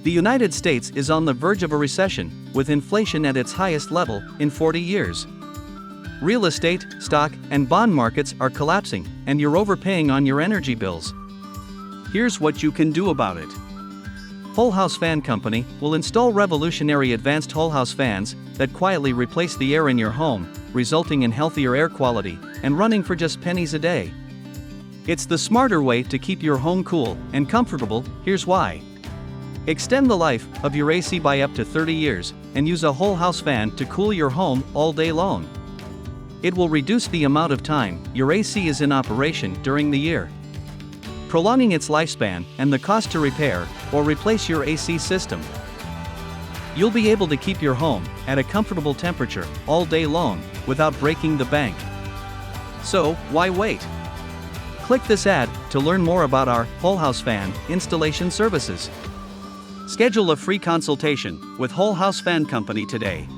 The United States is on the verge of a recession, with inflation at its highest level in 40 years. Real estate, stock, and bond markets are collapsing, and you're overpaying on your energy bills. Here's what you can do about it. Whole House Fan Company will install revolutionary advanced whole house fans that quietly replace the air in your home, resulting in healthier air quality and running for just pennies a day. It's the smarter way to keep your home cool and comfortable. Here's why. Extend the life of your AC by up to 30 years and use a whole house fan to cool your home all day long. It will reduce the amount of time your AC is in operation during the year, prolonging its lifespan and the cost to repair or replace your AC system. You'll be able to keep your home at a comfortable temperature all day long without breaking the bank. So, why wait? Click this ad to learn more about our Whole House Fan installation services. Schedule a free consultation with Whole House Fan Company today.